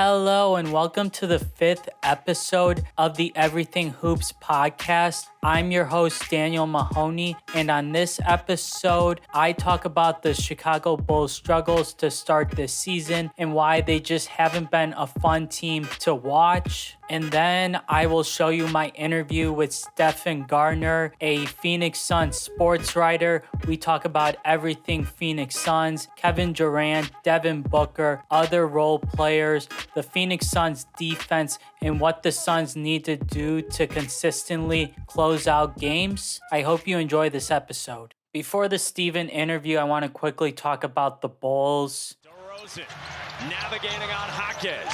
Hello and welcome to the 5th episode of the Everything Hoops podcast. I'm your host, Daniel Mahoney, and on this episode, I talk about the Chicago Bulls' struggles to start this season and why they just haven't been a fun team to watch. And then I will show you my interview with Stephen Garner, a Phoenix Suns sports writer. We talk about everything Phoenix Suns, Kevin Durant, Devin Booker, other role players, the Phoenix Suns defense, and what the Suns need to do to consistently close out games. I hope you enjoy this episode. Before the Stephen interview, I want to quickly talk about the Bulls. DeRozan navigating on Jaquez.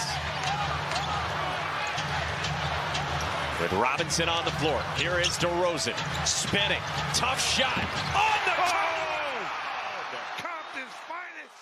With Robinson on the floor, here is DeRozan, spinning, tough shot, on the Compton's finest.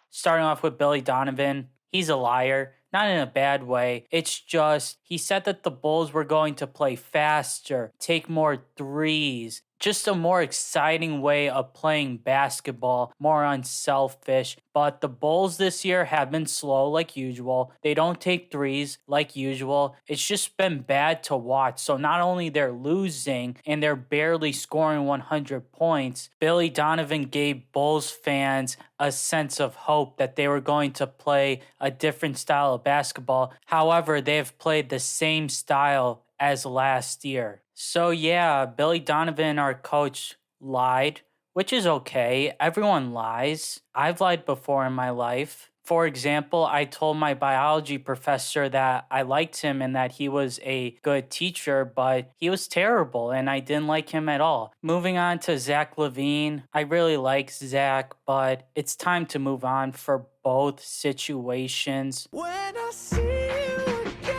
Starting off with Billy Donovan, he's a liar, not in a bad way. It's just, he said that the Bulls were going to play faster, take more threes, just a more exciting way of playing basketball, more unselfish. But the Bulls this year have been slow like usual. They don't take threes like usual. It's just been bad to watch. So not only they're losing and they're barely scoring 100 points, Billy Donovan gave Bulls fans a sense of hope that they were going to play a different style of basketball. However, they have played the same style as last year. So yeah, Billy Donovan, our coach, lied, which is okay. Everyone lies. I've lied before in my life. For example, I told my biology professor that I liked him and that he was a good teacher, but he was terrible and I didn't like him at all. Moving on to Zach Lavine. I really like Zach, but it's time to move on for both situations. When I see you again.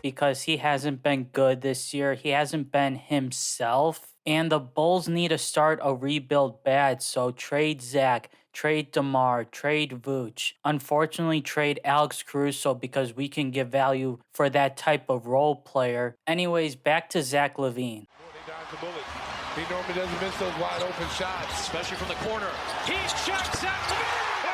Because he hasn't been good this year. He hasn't been himself. And the Bulls need to start a rebuild bad. So trade Zach, trade DeMar, trade Vooch. Unfortunately, trade Alex Caruso because we can give value for that type of role player. Anyways, back to Zach Lavine. He normally doesn't miss those wide open shots. Especially from the corner. He's checked, Zach Lavine!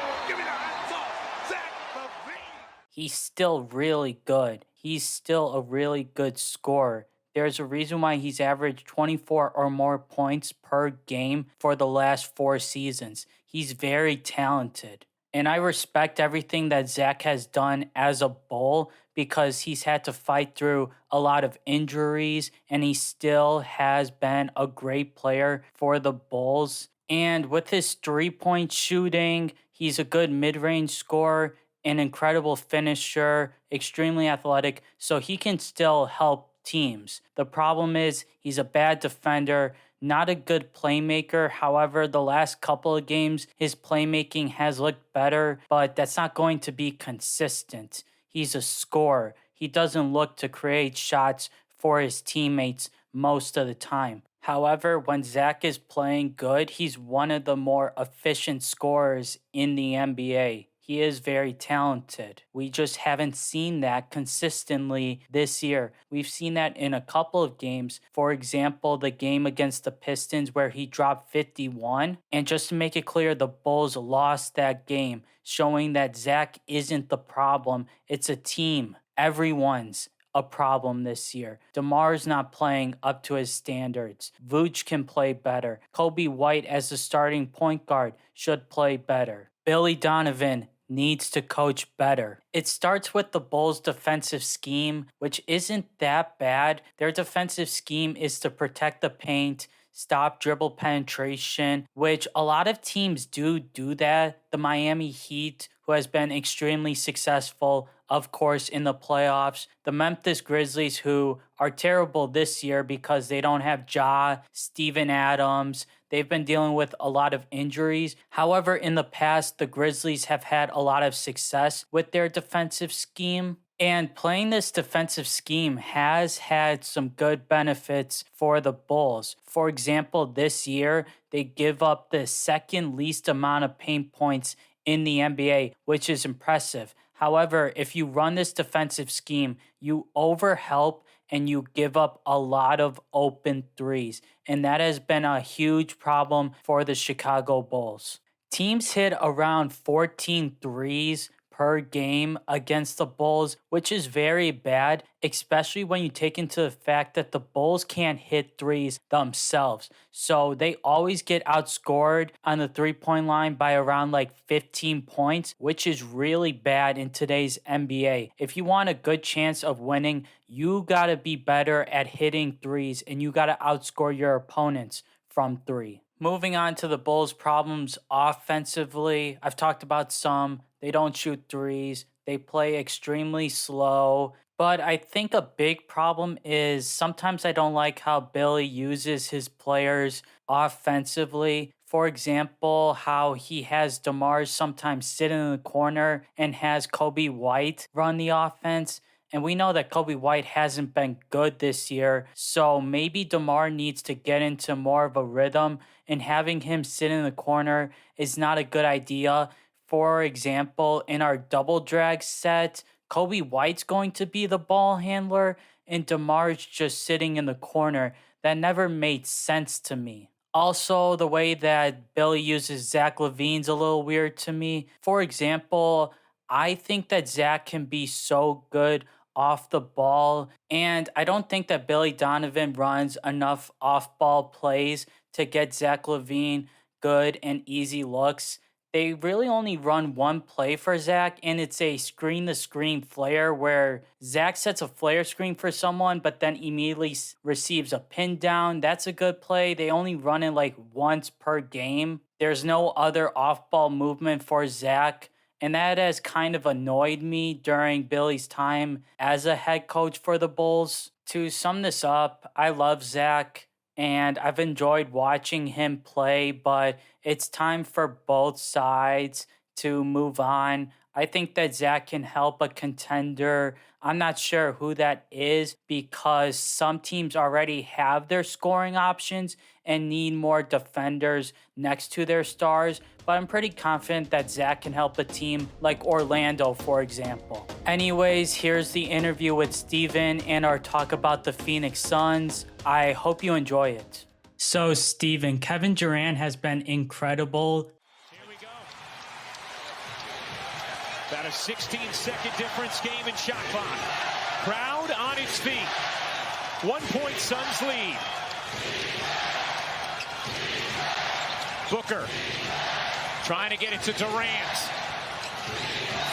Oh, give me the hands off, Zach Lavine! He's still really good. He's still a really good scorer. There's a reason why he's averaged 24 or more points per game for the last 4 seasons. He's very talented. And I respect everything that Zach has done as a Bull because he's had to fight through a lot of injuries and he still has been a great player for the Bulls. And with his three-point shooting, he's a good mid-range scorer, an incredible finisher, extremely athletic, so he can still help teams. The problem is he's a bad defender, not a good playmaker. However, the last couple of games, his playmaking has looked better, but that's not going to be consistent. He's a scorer. He doesn't look to create shots for his teammates most of the time. However, when Zach is playing good, he's one of the more efficient scorers in the NBA. He is very talented. We just haven't seen that consistently this year. We've seen that in a couple of games. For example, the game against the Pistons where he dropped 51. And just to make it clear, the Bulls lost that game, showing that Zach isn't the problem. It's a team. Everyone's a problem this year. DeMar's not playing up to his standards. Vooch can play better. Kobe White as the starting point guard should play better. Billy Donovan needs to coach better. It starts with the Bulls' defensive scheme, which isn't that bad. Their defensive scheme is to protect the paint, stop dribble penetration, which a lot of teams do that. The Miami Heat, who has been extremely successful, of course, in the playoffs. The Memphis Grizzlies, who are terrible this year because they don't have Ja, Steven Adams. They've been dealing with a lot of injuries. However, in the past, the Grizzlies have had a lot of success with their defensive scheme. And playing this defensive scheme has had some good benefits for the Bulls. For example, this year, they give up the second least amount of paint points in the NBA, which is impressive. However, if you run this defensive scheme, you overhelp and you give up a lot of open threes. And that has been a huge problem for the Chicago Bulls. Teams hit around 14 threes per game against the Bulls, which is very bad, especially when you take into the fact that the Bulls can't hit threes themselves. So they always get outscored on the 3-point line by around like 15 points, which is really bad in today's NBA. If you want a good chance of winning, you got to be better at hitting threes and you got to outscore your opponents from three. Moving on to the Bulls' problems offensively, I've talked about some. They don't shoot threes. They play extremely slow. But I think a big problem is sometimes I don't like how Billy uses his players offensively. For example, how he has DeMar sometimes sit in the corner and has Kobe White run the offense. And we know that Kobe White hasn't been good this year. So maybe DeMar needs to get into more of a rhythm. And having him sit in the corner is not a good idea. For example, in our double drag set, Kobe White's going to be the ball handler and DeMar's just sitting in the corner. That never made sense to me. Also, the way that Billy uses Zach Lavine's a little weird to me. For example, I think that Zach can be so good off the ball, and I don't think that Billy Donovan runs enough off-ball plays to get Zach Lavine good and easy looks. They really only run one play for Zach, and it's a screen-to-screen flare where Zach sets a flare screen for someone, but then immediately receives a pin down. That's a good play. They only run it like once per game. There's no other off-ball movement for Zach, and that has kind of annoyed me during Billy's time as a head coach for the Bulls. To sum this up, I love Zach, and I've enjoyed watching him play, but it's time for both sides to move on. I think that Zach can help a contender. I'm not sure who that is because some teams already have their scoring options and need more defenders next to their stars, but I'm pretty confident that Zach can help a team like Orlando, for example. Anyways, here's the interview with Stephen and our talk about the Phoenix Suns. I hope you enjoy it. So, Stephen, Kevin Durant has been incredible. Here we go. About a 16-second difference game in shot clock. Crowd on its feet. 1 point Suns lead. Booker trying to get it to Durant.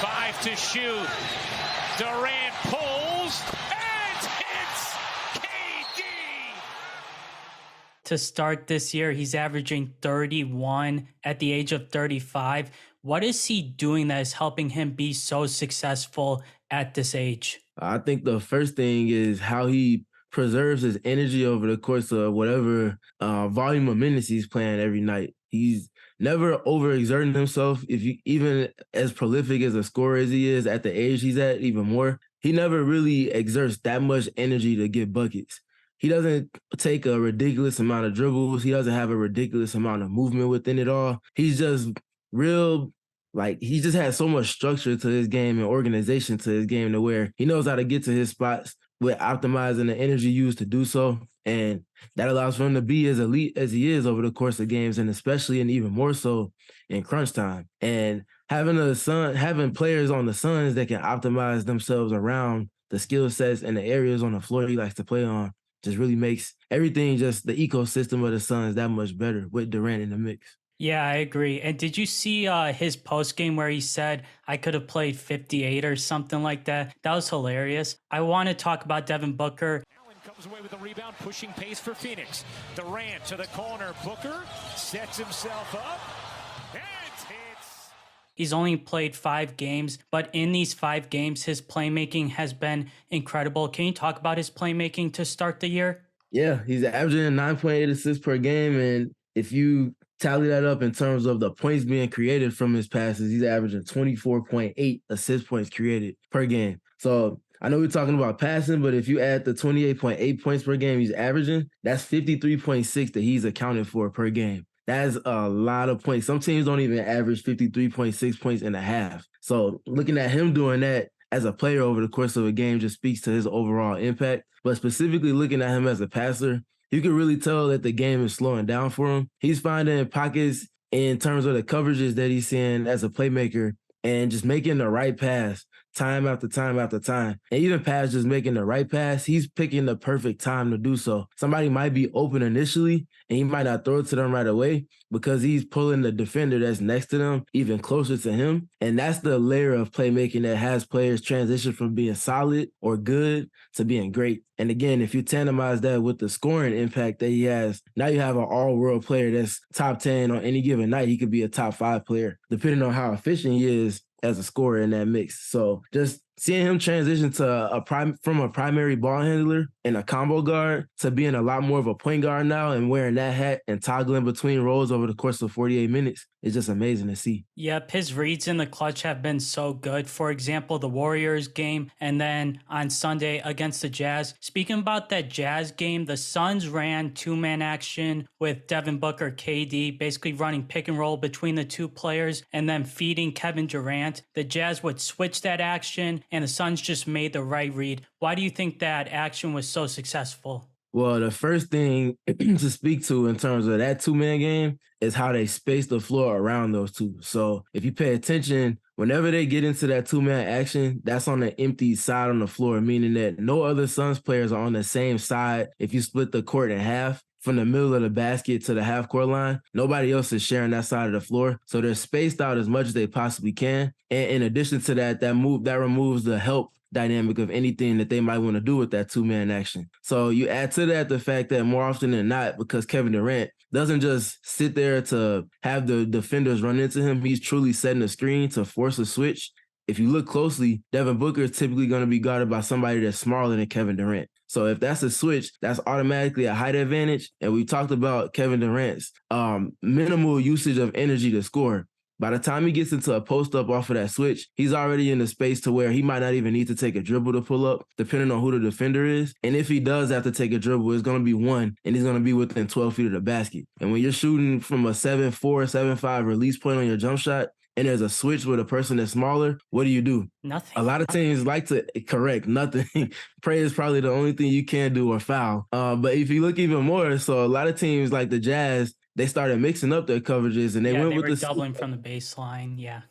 5 to shoot. Durant pulls and hits KD. To start this year, he's averaging 31 at the age of 35. What is he doing that is helping him be so successful at this age? I think the first thing is how he preserves his energy over the course of whatever volume of minutes he's playing every night. He's never overexerting himself. If you even as prolific as a scorer as he is at the age he's at, even more, he never really exerts that much energy to get buckets. He doesn't take a ridiculous amount of dribbles. He doesn't have a ridiculous amount of movement within it all. He's just real, like he just has so much structure to his game and organization to his game to where he knows how to get to his spots with optimizing the energy used to do so. And that allows for him to be as elite as he is over the course of games, and especially and even more so in crunch time. And having players on the Suns that can optimize themselves around the skill sets and the areas on the floor he likes to play on just really makes everything, just the ecosystem of the Suns, that much better with Durant in the mix. Yeah, I agree. And did you see his post game where he said, I could have played 58 or something like that? That was hilarious. I want to talk about Devin Booker. Allen comes away with a rebound, pushing pace for Phoenix. Durant to the corner. Booker sets himself up and hits. He's only played 5 games, but in these 5 games, his playmaking has been incredible. Can you talk about his playmaking to start the year? Yeah, he's averaging 9.8 assists per game. And if you tally that up in terms of the points being created from his passes, he's averaging 24.8 assist points created per game. So I know we're talking about passing, but if you add the 28.8 points per game he's averaging, that's 53.6 that he's accounted for per game. That's a lot of points. Some teams don't even average 53.6 points in a half. So looking at him doing that as a player over the course of a game just speaks to his overall impact. But specifically looking at him as a passer, you can really tell that the game is slowing down for him. He's finding pockets in terms of the coverages that he's seeing as a playmaker and just making the right pass time after time after time. And even past just making the right pass, he's picking the perfect time to do so. Somebody might be open initially and he might not throw it to them right away because he's pulling the defender that's next to them even closer to him. And that's the layer of playmaking that has players transition from being solid or good to being great. And again, if you tandemize that with the scoring impact that he has, now you have an all-world player that's top 10 on any given night. He could be a top 5 player, depending on how efficient he is as a scorer in that mix. So just seeing him transition to from a primary ball handler and a combo guard to being a lot more of a point guard now and wearing that hat and toggling between roles over the course of 48 minutes is just amazing to see. Yep, his reads in the clutch have been so good. For example, the Warriors game and then on Sunday against the Jazz. Speaking about that Jazz game, the Suns ran two-man action with Devin Booker, KD, basically running pick and roll between the two players and then feeding Kevin Durant. The Jazz would switch that action and the Suns just made the right read. Why do you think that action was so successful? Well, the first thing to speak to in terms of that two-man game is how they space the floor around those two. So if you pay attention, whenever they get into that two-man action, that's on the empty side on the floor, meaning that no other Suns players are on the same side. If you split the court in half, from the middle of the basket to the half-court line, nobody else is sharing that side of the floor. So they're spaced out as much as they possibly can. And in addition to that, that removes the help dynamic of anything that they might want to do with that two-man action. So you add to that the fact that more often than not, because Kevin Durant doesn't just sit there to have the defenders run into him, he's truly setting a screen to force a switch. If you look closely, Devin Booker is typically going to be guarded by somebody that's smaller than Kevin Durant. So if that's a switch, that's automatically a height advantage. And we talked about Kevin Durant's minimal usage of energy to score. By the time he gets into a post-up off of that switch, he's already in the space to where he might not even need to take a dribble to pull up, depending on who the defender is. And if he does have to take a dribble, it's going to be one, and he's going to be within 12 feet of the basket. And when you're shooting from a 7'4", 7'5" release point on your jump shot, and there's a switch with a person that's smaller, what do? Nothing. A lot of teams like to correct nothing. Pray is probably the only thing you can do or foul. But if you look even more, so a lot of teams like the Jazz, they started mixing up their coverages and they went with the doubling from the baseline. Yeah.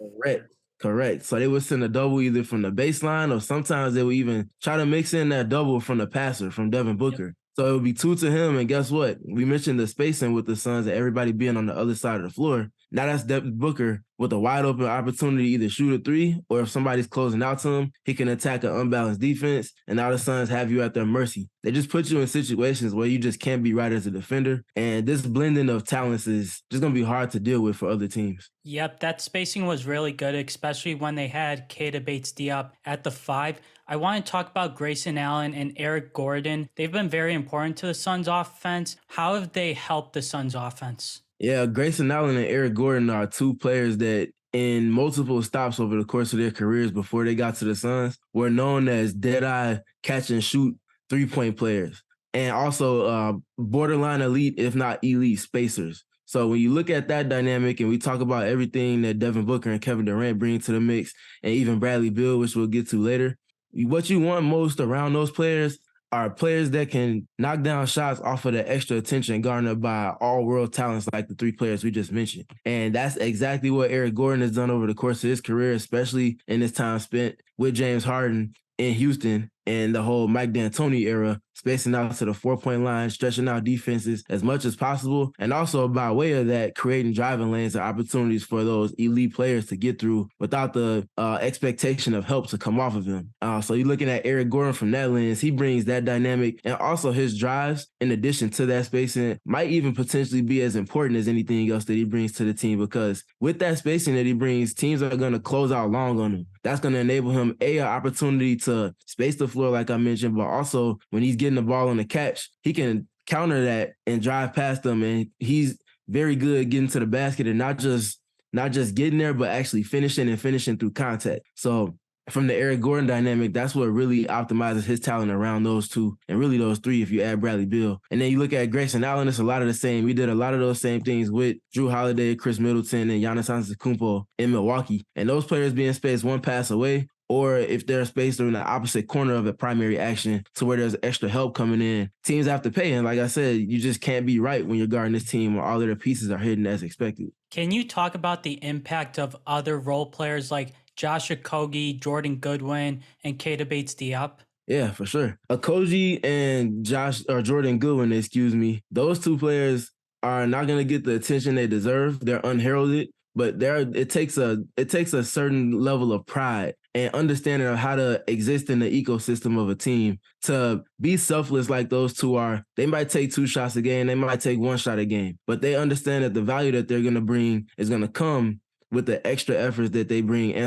Correct. So they would send a double either from the baseline or sometimes they would even try to mix in that double from the passer, from Devin Booker. Yep. So it would be 2 to him. And guess what? We mentioned the spacing with the Suns and everybody being on the other side of the floor. Now that's Devin Booker with a wide open opportunity to either shoot a three or if somebody's closing out to him, he can attack an unbalanced defense. And now the Suns have you at their mercy. They just put you in situations where you just can't be right as a defender. And this blending of talents is just going to be hard to deal with for other teams. Yep, that spacing was really good, especially when they had Keita Bates-Diop at the 5. I want to talk about Grayson Allen and Eric Gordon. They've been very important to the Suns offense. How have they helped the Suns offense? Yeah, Grayson Allen and Eric Gordon are two players that in multiple stops over the course of their careers before they got to the Suns were known as dead-eye catch-and-shoot three-point players and also borderline elite, if not elite, spacers. So when you look at that dynamic and we talk about everything that Devin Booker and Kevin Durant bring to the mix and even Bradley Beal, which we'll get to later, what you want most around those players are players that can knock down shots off of the extra attention garnered by all-world talents like the three players we just mentioned. And that's exactly what Eric Gordon has done over the course of his career, especially in his time spent with James Harden in Houston and the whole Mike D'Antoni era, spacing out to the 4-point line, stretching out defenses as much as possible, and also by way of that, creating driving lanes and opportunities for those elite players to get through without the expectation of help to come off of him. So you're looking at Eric Gordon from that lens. He brings that dynamic, and also his drives, in addition to that spacing, might even potentially be as important as anything else that he brings to the team, because with that spacing that he brings, teams are going to close out long on him. That's going to enable him, an opportunity to space the floor, like I mentioned, but also when he's getting the ball on the catch, he can counter that and drive past them. And he's very good getting to the basket and not just getting there, but actually finishing through contact. So from the Eric Gordon dynamic, that's what really optimizes his talent around those two, and really those three if you add Bradley Beal. And then you look at Grayson Allen, it's a lot of the same. We did a lot of those same things with Drew Holiday, Chris Middleton, and Giannis Antetokounmpo in Milwaukee. And those players being spaced one pass away, or if they're spaced in the opposite corner of a primary action to where there's extra help coming in, teams have to pay. And like I said, you just can't be right when you're guarding this team where all of their pieces are hidden as expected. Can you talk about the impact of other role players like Josh Okogie, Jordan Goodwin, and Keita Bates-Diop? Yeah, for sure. Okogie and Jordan Goodwin, those two players are not going to get the attention they deserve. They're unheralded, but it takes a certain level of pride and understanding of how to exist in the ecosystem of a team to be selfless like those two are. They might take 2 shots a game, they might take 1 shot a game, but they understand that the value that they're going to bring is going to come with the extra efforts that they bring in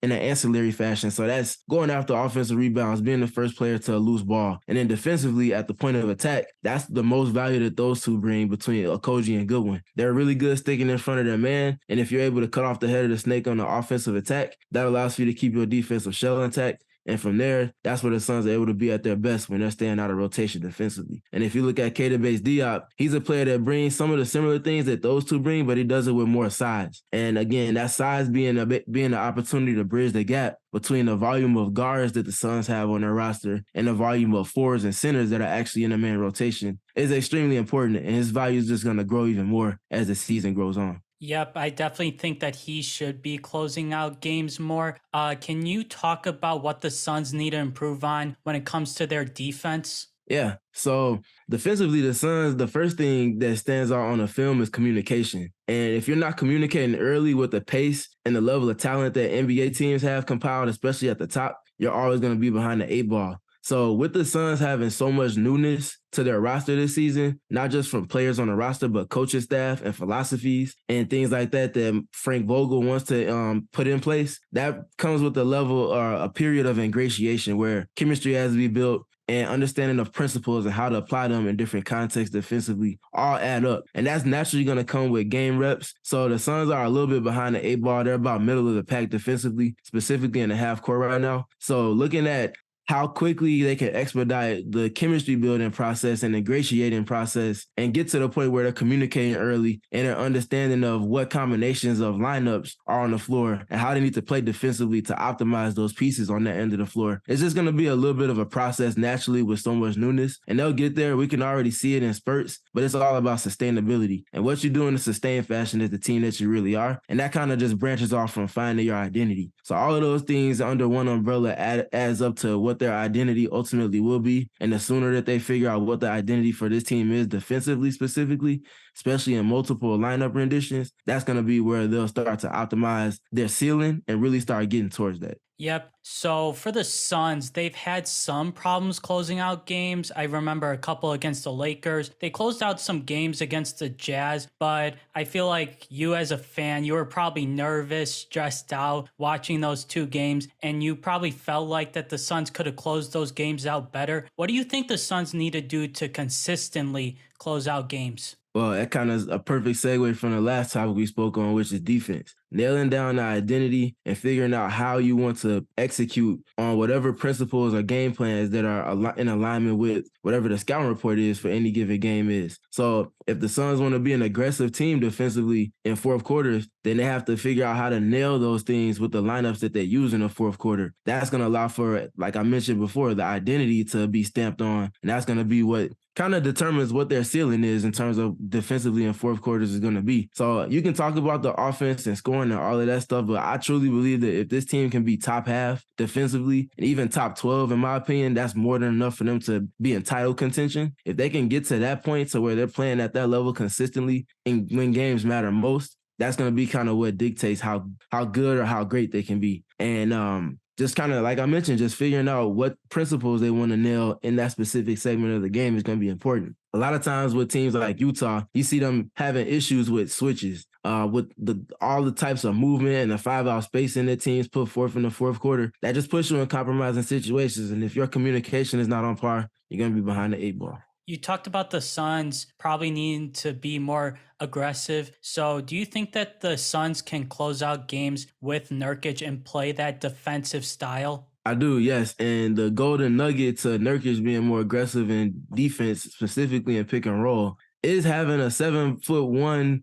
an ancillary fashion. So that's going after offensive rebounds, being the first player to a loose ball. And then defensively at the point of attack, that's the most value that those two bring between Okogie and Goodwin. They're really good sticking in front of their man. And if you're able to cut off the head of the snake on the offensive attack, that allows for you to keep your defensive shell intact. And from there, that's where the Suns are able to be at their best when they're staying out of rotation defensively. And if you look at Keita Bates-Diop, he's a player that brings some of the similar things that those two bring, but he does it with more size. And again, that size being an opportunity to bridge the gap between the volume of guards that the Suns have on their roster and the volume of forwards and centers that are actually in the main rotation is extremely important. And his value is just going to grow even more as the season grows on. Yep, I definitely think that he should be closing out games more. Can you talk about what the Suns need to improve on when it comes to their defense? Yeah. So defensively, the Suns, the first thing that stands out on the film is communication. And if you're not communicating early with the pace and the level of talent that NBA teams have compiled, especially at the top, you're always going to be behind the 8 ball. So with the Suns having so much newness to their roster this season, not just from players on the roster, but coaching staff and philosophies and things like that Frank Vogel wants to put in place, that comes with a level or a period of ingratiation where chemistry has to be built and understanding of principles and how to apply them in different contexts defensively all add up. And that's naturally going to come with game reps. So the Suns are a little bit behind the 8 ball. They're about middle of the pack defensively, specifically in the half court right now. So looking at how quickly they can expedite the chemistry building process and ingratiating process and get to the point where they're communicating early and they're understanding of what combinations of lineups are on the floor and how they need to play defensively to optimize those pieces on that end of the floor. It's just going to be a little bit of a process naturally with so much newness, and they'll get there. We can already see it in spurts, but it's all about sustainability. And what you do in a sustained fashion is the team that you really are. And that kind of just branches off from finding your identity. So all of those things under one umbrella adds up to what their identity ultimately will be. And the sooner that they figure out what the identity for this team is defensively specifically, especially in multiple lineup renditions, that's going to be where they'll start to optimize their ceiling and really start getting towards that. Yep. So for the Suns, they've had some problems closing out games. I remember a couple against the Lakers. They closed out some games against the Jazz, but I feel like you as a fan, you were probably nervous, stressed out watching those 2 games, and you probably felt like that the Suns could have closed those games out better. What do you think the Suns need to do to consistently close out games? Well, that kind of is a perfect segue from the last topic we spoke on, which is defense. Nailing down the identity and figuring out how you want to execute on whatever principles or game plans that are in alignment with whatever the scouting report is for any given game is. So if the Suns want to be an aggressive team defensively in fourth quarters, then they have to figure out how to nail those things with the lineups that they use in the fourth quarter. That's going to allow for, like I mentioned before, the identity to be stamped on. And that's going to be what kind of determines what their ceiling is in terms of defensively in fourth quarters is going to be. So you can talk about the offense and scoring and all of that stuff, but I truly believe that if this team can be top half defensively and even top 12, in my opinion, that's more than enough for them to be in title contention. If they can get to that point to where they're playing at that level consistently and when games matter most, that's going to be kind of what dictates how good or how great they can be. And just kind of, like I mentioned, just figuring out what principles they want to nail in that specific segment of the game is going to be important. A lot of times with teams like Utah, you see them having issues with switches, with all the types of movement and the 5-out spacing that teams put forth in the fourth quarter. That just puts you in compromising situations. And if your communication is not on par, you're going to be behind the 8 ball. You talked about the Suns probably needing to be more aggressive. So do you think that the Suns can close out games with Nurkic and play that defensive style? I do, yes. And the golden nugget to Nurkic being more aggressive in defense, specifically in pick and roll, is having a 7'1", 7'5"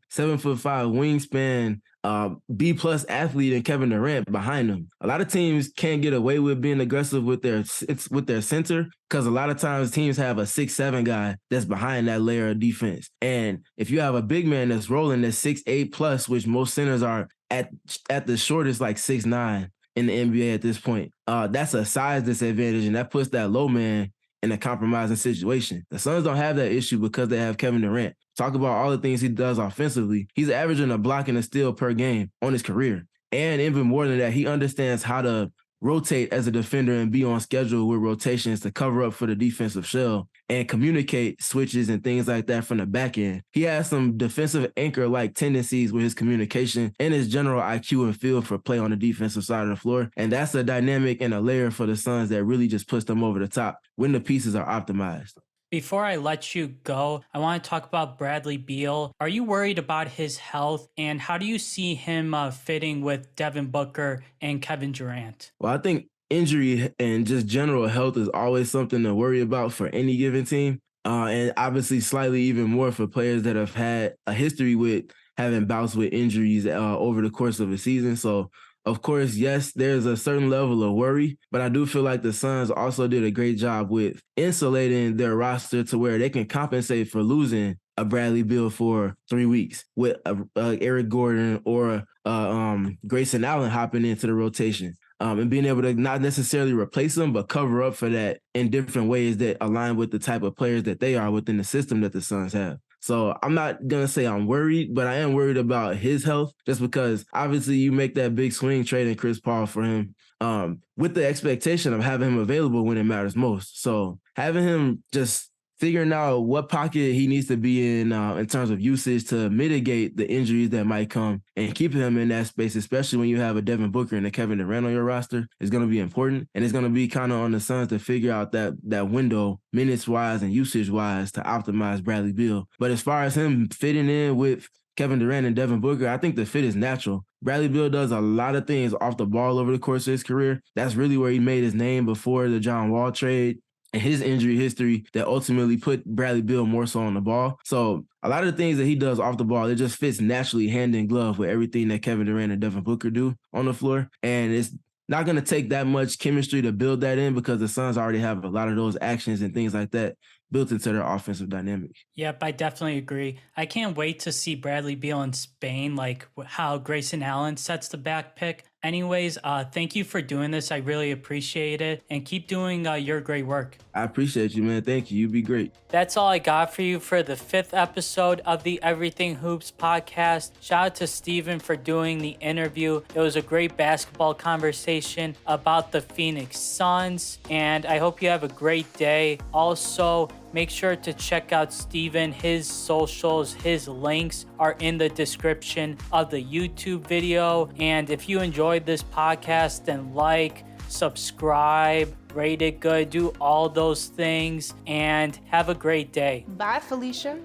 wingspan, B plus athlete and Kevin Durant behind him. A lot of teams can't get away with being aggressive with their center because a lot of times teams have a 6'7" guy that's behind that layer of defense. And if you have a big man that's rolling that's 6'8" plus, which most centers are at the shortest like 6'9" in the NBA at this point, that's a size disadvantage, and that puts that low man in a compromising situation. The Suns don't have that issue because they have Kevin Durant. Talk about all the things he does offensively. He's averaging a block and a steal per game on his career. And even more than that, he understands how to rotate as a defender and be on schedule with rotations to cover up for the defensive shell and communicate switches and things like that from the back end. He has some defensive anchor-like tendencies with his communication and his general IQ and feel for play on the defensive side of the floor. And that's a dynamic and a layer for the Suns that really just puts them over the top when the pieces are optimized. Before I let you go, I want to talk about Bradley Beal. Are you worried about his health, and how do you see him fitting with Devin Booker and Kevin Durant? Well, I think injury and just general health is always something to worry about for any given team. And obviously slightly even more for players that have had a history with having bouts with injuries over the course of a season. So, of course, yes, there's a certain level of worry, but I do feel like the Suns also did a great job with insulating their roster to where they can compensate for losing a Bradley Beal for 3 weeks with Eric Gordon or Grayson Allen hopping into the rotation. And being able to not necessarily replace them, but cover up for that in different ways that align with the type of players that they are within the system that the Suns have. So I'm not going to say I'm worried, but I am worried about his health just because obviously you make that big swing trading Chris Paul for him with the expectation of having him available when it matters most. So having him just figuring out what pocket he needs to be in terms of usage to mitigate the injuries that might come and keep him in that space, especially when you have a Devin Booker and a Kevin Durant on your roster, is going to be important. And it's going to be kind of on the Suns to figure out that window minutes-wise and usage-wise to optimize Bradley Beal. But as far as him fitting in with Kevin Durant and Devin Booker, I think the fit is natural. Bradley Beal does a lot of things off the ball over the course of his career. That's really where he made his name before the John Wall trade and his injury history that ultimately put Bradley Beal more so on the ball. So a lot of the things that he does off the ball, it just fits naturally hand in glove with everything that Kevin Durant and Devin Booker do on the floor. And it's not going to take that much chemistry to build that in because the Suns already have a lot of those actions and things like that built into their offensive dynamic. Yep, I definitely agree. I can't wait to see Bradley Beal in Spain, like how Grayson Allen sets the back pick. Anyways, thank you for doing this. I really appreciate it. And keep doing your great work. I appreciate you, man. Thank you. You be great. That's all I got for you for the 5th episode of the Everything Hoops podcast. Shout out to Stephen for doing the interview. It was a great basketball conversation about the Phoenix Suns. And I hope you have a great day. Also, make sure to check out Stephen. His socials, his links are in the description of the YouTube video. And if you enjoyed this podcast, then like, subscribe, rate it good, do all those things, and have a great day. Bye, Felicia.